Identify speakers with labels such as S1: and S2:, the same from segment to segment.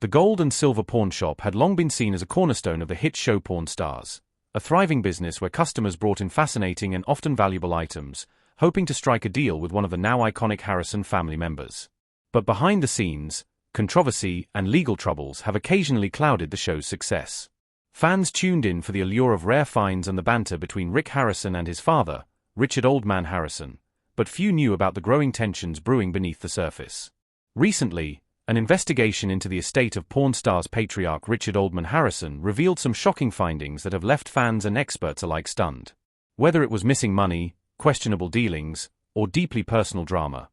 S1: The gold and silver pawn shop had long been seen as a cornerstone of the hit show Pawn Stars, a thriving business where customers brought in fascinating and often valuable items, hoping to strike a deal with one of the now iconic Harrison family members. But behind the scenes, controversy and legal troubles have occasionally clouded the show's success. Fans tuned in for the allure of rare finds and the banter between Rick Harrison and his father, Richard Oldman Harrison, but few knew about the growing tensions brewing beneath the surface. Recently, an investigation into the estate of Pawn Stars patriarch Richard Oldman Harrison revealed some shocking findings that have left fans and experts alike stunned. Whether it was missing money, questionable dealings, or deeply personal drama,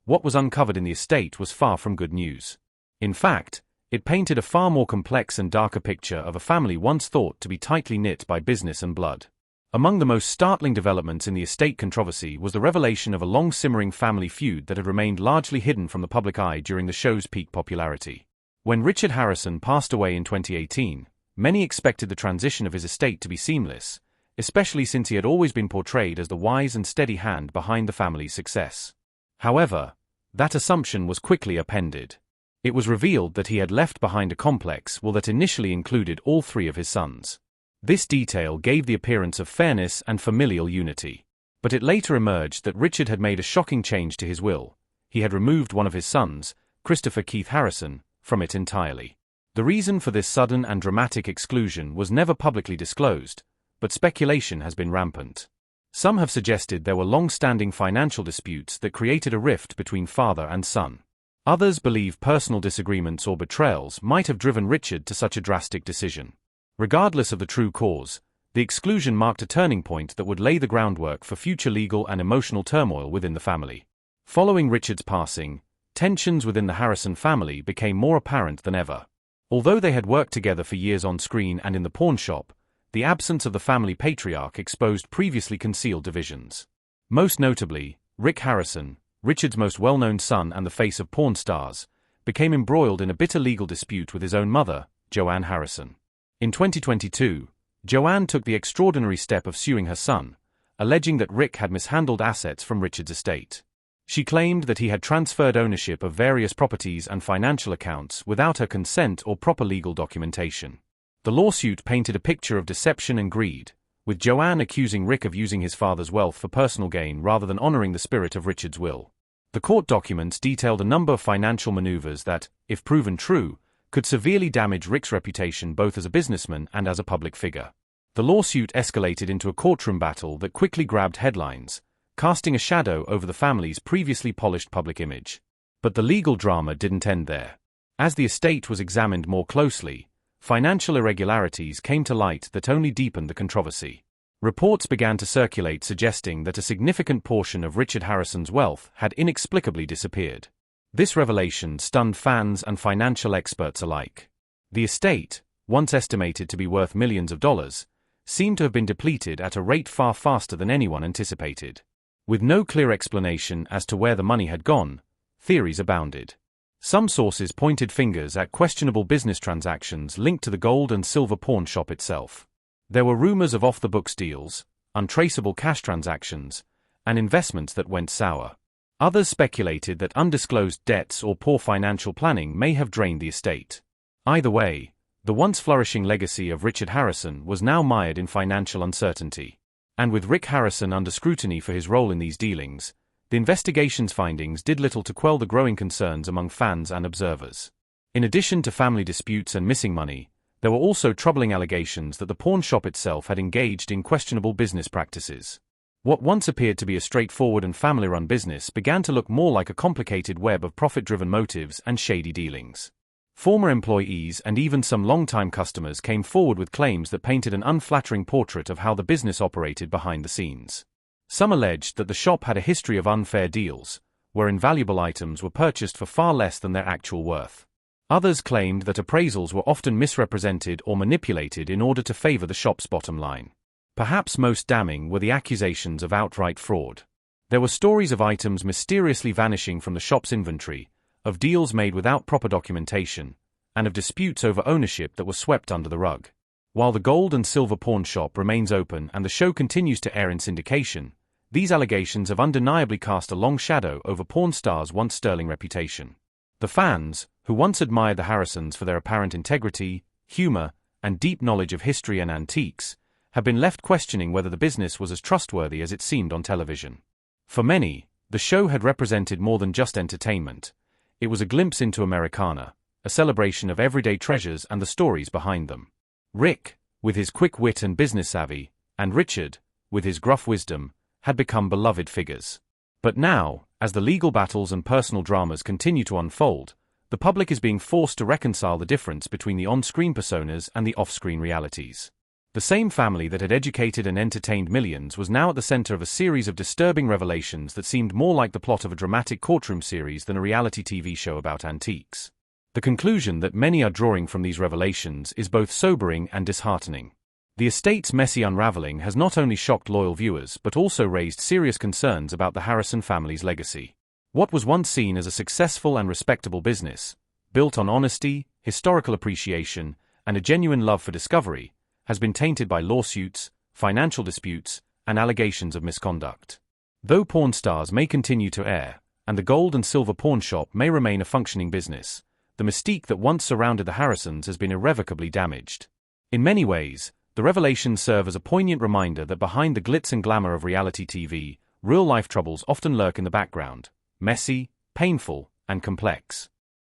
S1: what was uncovered in the estate was far from good news. In fact, it painted a far more complex and darker picture of a family once thought to be tightly knit by business and blood. Among the most startling developments in the estate controversy was the revelation of a long-simmering family feud that had remained largely hidden from the public eye during the show's peak popularity. When Richard Harrison passed away in 2018, many expected the transition of his estate to be seamless, especially since he had always been portrayed as the wise and steady hand behind the family's success. However, that assumption was quickly upended. It was revealed that he had left behind a complex will that initially included all three of his sons. This detail gave the appearance of fairness and familial unity. But it later emerged that Richard had made a shocking change to his will. He had removed one of his sons, Christopher Keith Harrison, from it entirely. The reason for this sudden and dramatic exclusion was never publicly disclosed, but speculation has been rampant. Some have suggested there were long-standing financial disputes that created a rift between father and son. Others believe personal disagreements or betrayals might have driven Richard to such a drastic decision. Regardless of the true cause, the exclusion marked a turning point that would lay the groundwork for future legal and emotional turmoil within the family. Following Richard's passing, tensions within the Harrison family became more apparent than ever. Although they had worked together for years on screen and in the pawn shop, the absence of the family patriarch exposed previously concealed divisions. Most notably, Rick Harrison, Richard's most well-known son and the face of Pawn Stars, became embroiled in a bitter legal dispute with his own mother, Joanne Harrison. In 2022, Joanne took the extraordinary step of suing her son, alleging that Rick had mishandled assets from Richard's estate. She claimed that he had transferred ownership of various properties and financial accounts without her consent or proper legal documentation. The lawsuit painted a picture of deception and greed, with Joanne accusing Rick of using his father's wealth for personal gain rather than honoring the spirit of Richard's will. The court documents detailed a number of financial maneuvers that, if proven true, could severely damage Rick's reputation both as a businessman and as a public figure. The lawsuit escalated into a courtroom battle that quickly grabbed headlines, casting a shadow over the family's previously polished public image. But the legal drama didn't end there. As the estate was examined more closely, financial irregularities came to light that only deepened the controversy. Reports began to circulate suggesting that a significant portion of Richard Harrison's wealth had inexplicably disappeared. This revelation stunned fans and financial experts alike. The estate, once estimated to be worth millions of dollars, seemed to have been depleted at a rate far faster than anyone anticipated. With no clear explanation as to where the money had gone, theories abounded. Some sources pointed fingers at questionable business transactions linked to the gold and silver pawn shop itself. There were rumors of off-the-books deals, untraceable cash transactions, and investments that went sour. Others speculated that undisclosed debts or poor financial planning may have drained the estate. Either way, the once flourishing legacy of Richard Harrison was now mired in financial uncertainty. And with Rick Harrison under scrutiny for his role in these dealings, the investigation's findings did little to quell the growing concerns among fans and observers. In addition to family disputes and missing money, there were also troubling allegations that the pawn shop itself had engaged in questionable business practices. What once appeared to be a straightforward and family-run business began to look more like a complicated web of profit-driven motives and shady dealings. Former employees and even some long-time customers came forward with claims that painted an unflattering portrait of how the business operated behind the scenes. Some alleged that the shop had a history of unfair deals, where invaluable items were purchased for far less than their actual worth. Others claimed that appraisals were often misrepresented or manipulated in order to favor the shop's bottom line. Perhaps most damning were the accusations of outright fraud. There were stories of items mysteriously vanishing from the shop's inventory, of deals made without proper documentation, and of disputes over ownership that were swept under the rug. While the gold and silver pawn shop remains open and the show continues to air in syndication, these allegations have undeniably cast a long shadow over Pawn Stars' once sterling reputation. The fans, who once admired the Harrisons for their apparent integrity, humor, and deep knowledge of history and antiques, have been left questioning whether the business was as trustworthy as it seemed on television. For many, the show had represented more than just entertainment. It was a glimpse into Americana, a celebration of everyday treasures and the stories behind them. Rick, with his quick wit and business savvy, and Richard, with his gruff wisdom, had become beloved figures. But now, as the legal battles and personal dramas continue to unfold, the public is being forced to reconcile the difference between the on-screen personas and the off-screen realities. The same family that had educated and entertained millions was now at the center of a series of disturbing revelations that seemed more like the plot of a dramatic courtroom series than a reality TV show about antiques. The conclusion that many are drawing from these revelations is both sobering and disheartening. The estate's messy unraveling has not only shocked loyal viewers but also raised serious concerns about the Harrison family's legacy. What was once seen as a successful and respectable business, built on honesty, historical appreciation, and a genuine love for discovery, has been tainted by lawsuits, financial disputes, and allegations of misconduct. Though porn stars may continue to air, and the gold and silver pawn shop may remain a functioning business, the mystique that once surrounded the Harrisons has been irrevocably damaged. In many ways, the revelations serve as a poignant reminder that behind the glitz and glamour of reality TV, real-life troubles often lurk in the background, messy, painful, and complex.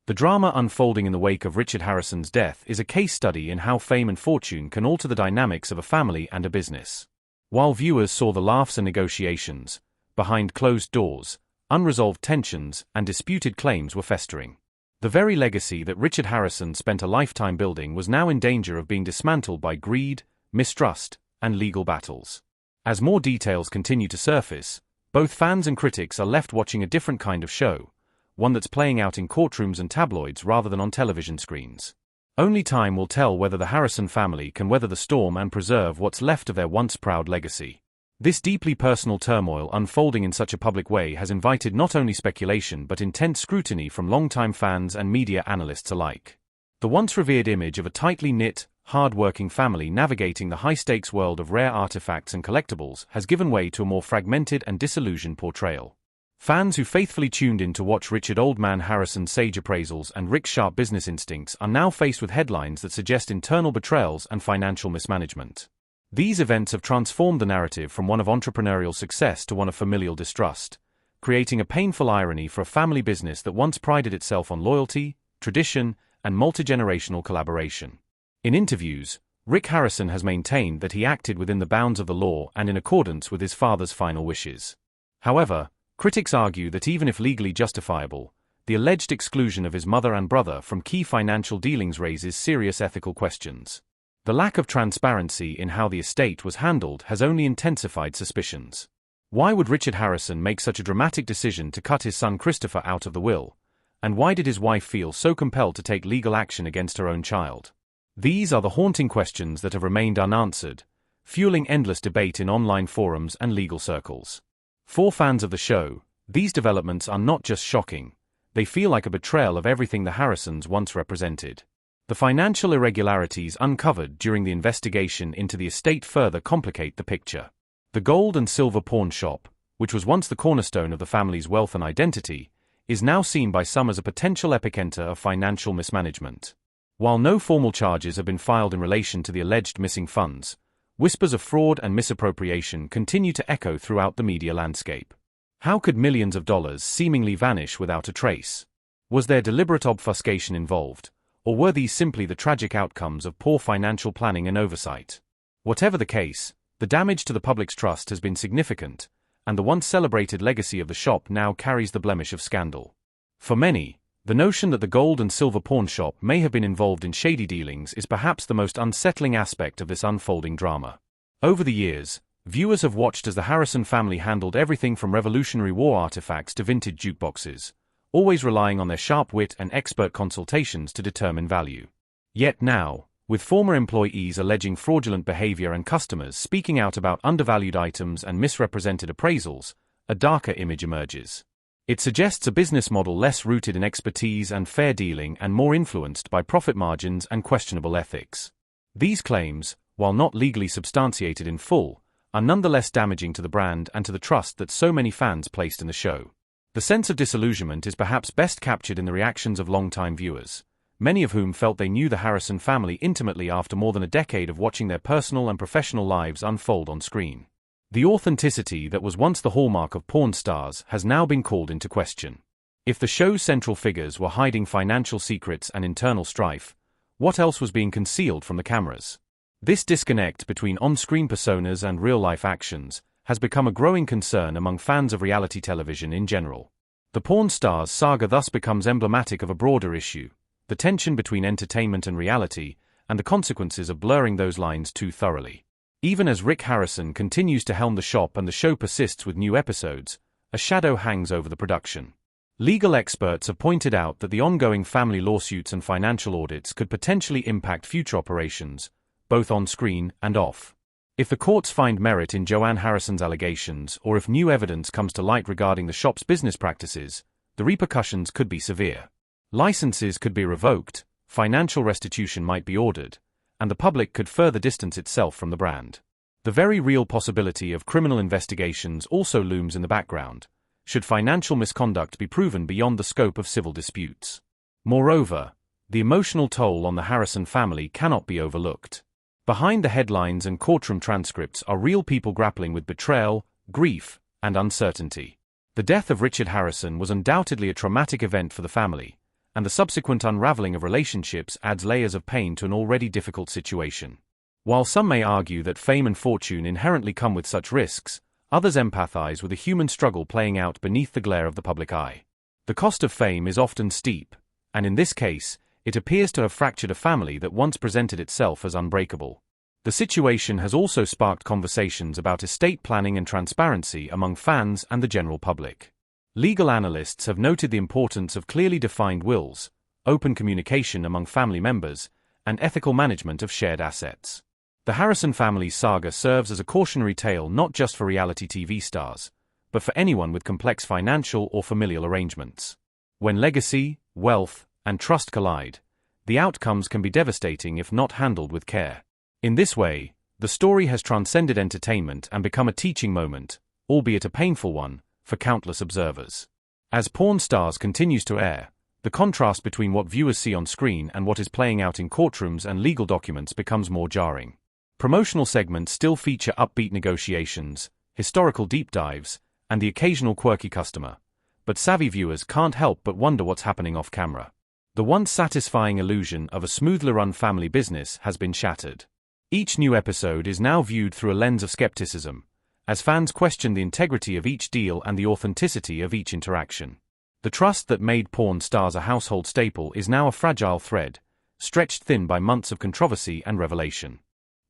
S1: The drama unfolding in the wake of Richard Harrison's death is a case study in how fame and fortune can alter the dynamics of a family and a business. While viewers saw the laughs and negotiations, behind closed doors, unresolved tensions and disputed claims were festering. The very legacy that Richard Harrison spent a lifetime building was now in danger of being dismantled by greed, mistrust, and legal battles. As more details continue to surface, both fans and critics are left watching a different kind of show, one that's playing out in courtrooms and tabloids rather than on television screens. Only time will tell whether the Harrison family can weather the storm and preserve what's left of their once proud legacy. This deeply personal turmoil unfolding in such a public way has invited not only speculation but intense scrutiny from longtime fans and media analysts alike. The once revered image of a tightly knit, hard-working family navigating the high-stakes world of rare artifacts and collectibles has given way to a more fragmented and disillusioned portrayal. Fans who faithfully tuned in to watch Richard Old Man Harrison's sage appraisals and Rick's sharp business instincts are now faced with headlines that suggest internal betrayals and financial mismanagement. These events have transformed the narrative from one of entrepreneurial success to one of familial distrust, creating a painful irony for a family business that once prided itself on loyalty, tradition, and multi-generational collaboration. In interviews, Rick Harrison has maintained that he acted within the bounds of the law and in accordance with his father's final wishes. However, critics argue that even if legally justifiable, the alleged exclusion of his mother and brother from key financial dealings raises serious ethical questions. The lack of transparency in how the estate was handled has only intensified suspicions. Why would Richard Harrison make such a dramatic decision to cut his son Christopher out of the will? And why did his wife feel so compelled to take legal action against her own child? These are the haunting questions that have remained unanswered, fueling endless debate in online forums and legal circles. For fans of the show, these developments are not just shocking, they feel like a betrayal of everything the Harrisons once represented. The financial irregularities uncovered during the investigation into the estate further complicate the picture. The gold and silver pawn shop, which was once the cornerstone of the family's wealth and identity, is now seen by some as a potential epicenter of financial mismanagement. While no formal charges have been filed in relation to the alleged missing funds, whispers of fraud and misappropriation continue to echo throughout the media landscape. How could millions of dollars seemingly vanish without a trace? Was there deliberate obfuscation involved? Or were these simply the tragic outcomes of poor financial planning and oversight? Whatever the case, the damage to the public's trust has been significant, and the once celebrated legacy of the shop now carries the blemish of scandal. For many, the notion that the gold and silver pawn shop may have been involved in shady dealings is perhaps the most unsettling aspect of this unfolding drama. Over the years, viewers have watched as the Harrison family handled everything from Revolutionary War artifacts to vintage jukeboxes, always relying on their sharp wit and expert consultations to determine value. Yet now, with former employees alleging fraudulent behavior and customers speaking out about undervalued items and misrepresented appraisals, a darker image emerges. It suggests a business model less rooted in expertise and fair dealing and more influenced by profit margins and questionable ethics. These claims, while not legally substantiated in full, are nonetheless damaging to the brand and to the trust that so many fans placed in the show. The sense of disillusionment is perhaps best captured in the reactions of longtime viewers, many of whom felt they knew the Harrison family intimately after more than a decade of watching their personal and professional lives unfold on screen. The authenticity that was once the hallmark of porn stars has now been called into question. If the show's central figures were hiding financial secrets and internal strife, what else was being concealed from the cameras? This disconnect between on-screen personas and real-life actions has become a growing concern among fans of reality television in general. The porn stars saga thus becomes emblematic of a broader issue: the tension between entertainment and reality, and the consequences of blurring those lines too thoroughly. Even as Rick Harrison continues to helm the shop and the show persists with new episodes, a shadow hangs over the production. Legal experts have pointed out that the ongoing family lawsuits and financial audits could potentially impact future operations, both on screen and off. If the courts find merit in Joanne Harrison's allegations, or if new evidence comes to light regarding the shop's business practices, the repercussions could be severe. Licenses could be revoked, financial restitution might be ordered, and the public could further distance itself from the brand. The very real possibility of criminal investigations also looms in the background, should financial misconduct be proven beyond the scope of civil disputes. Moreover, the emotional toll on the Harrison family cannot be overlooked. Behind the headlines and courtroom transcripts are real people grappling with betrayal, grief, and uncertainty. The death of Richard Harrison was undoubtedly a traumatic event for the family, and the subsequent unraveling of relationships adds layers of pain to an already difficult situation. While some may argue that fame and fortune inherently come with such risks, others empathize with the human struggle playing out beneath the glare of the public eye. The cost of fame is often steep, and in this case, it appears to have fractured a family that once presented itself as unbreakable. The situation has also sparked conversations about estate planning and transparency among fans and the general public. Legal analysts have noted the importance of clearly defined wills, open communication among family members, and ethical management of shared assets. The Harrison family's saga serves as a cautionary tale not just for reality TV stars, but for anyone with complex financial or familial arrangements. When legacy, wealth, and trust collide, the outcomes can be devastating if not handled with care. In this way, the story has transcended entertainment and become a teaching moment, albeit a painful one, for countless observers. As Porn Stars continues to air, the contrast between what viewers see on screen and what is playing out in courtrooms and legal documents becomes more jarring. Promotional segments still feature upbeat negotiations, historical deep dives, and the occasional quirky customer, but savvy viewers can't help but wonder what's happening off camera. The once satisfying illusion of a smoothly run family business has been shattered. Each new episode is now viewed through a lens of skepticism, as fans question the integrity of each deal and the authenticity of each interaction. The trust that made Porn Stars a household staple is now a fragile thread, stretched thin by months of controversy and revelation.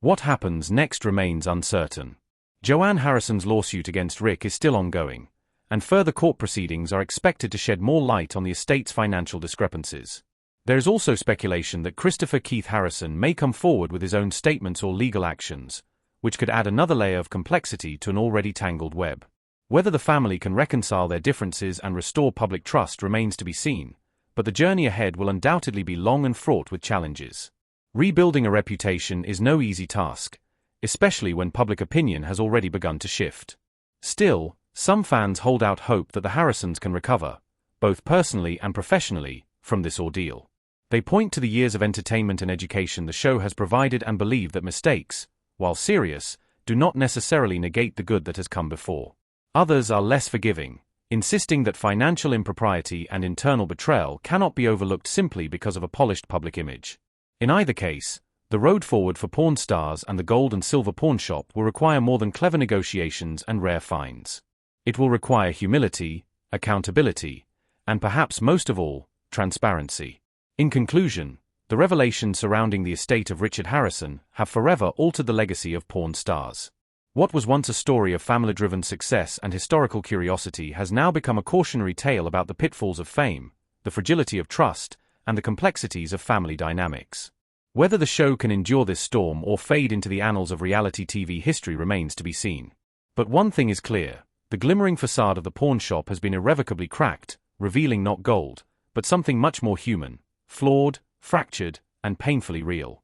S1: What happens next remains uncertain. Joanne Harrison's lawsuit against Rick is still ongoing, and further court proceedings are expected to shed more light on the estate's financial discrepancies. There is also speculation that Christopher Keith Harrison may come forward with his own statements or legal actions, which could add another layer of complexity to an already tangled web. Whether the family can reconcile their differences and restore public trust remains to be seen, but the journey ahead will undoubtedly be long and fraught with challenges. Rebuilding a reputation is no easy task, especially when public opinion has already begun to shift. Still, some fans hold out hope that the Harrisons can recover, both personally and professionally, from this ordeal. They point to the years of entertainment and education the show has provided and believe that mistakes, while serious, do not necessarily negate the good that has come before. Others are less forgiving, insisting that financial impropriety and internal betrayal cannot be overlooked simply because of a polished public image. In either case, the road forward for Porn Stars and the gold and silver pawn shop will require more than clever negotiations and rare finds. It will require humility, accountability, and perhaps most of all, transparency. In conclusion, the revelations surrounding the estate of Richard Harrison have forever altered the legacy of Porn Stars. What was once a story of family-driven success and historical curiosity has now become a cautionary tale about the pitfalls of fame, the fragility of trust, and the complexities of family dynamics. Whether the show can endure this storm or fade into the annals of reality TV history remains to be seen. But one thing is clear: the glimmering facade of the pawn shop has been irrevocably cracked, revealing not gold, but something much more human, flawed, fractured, and painfully real.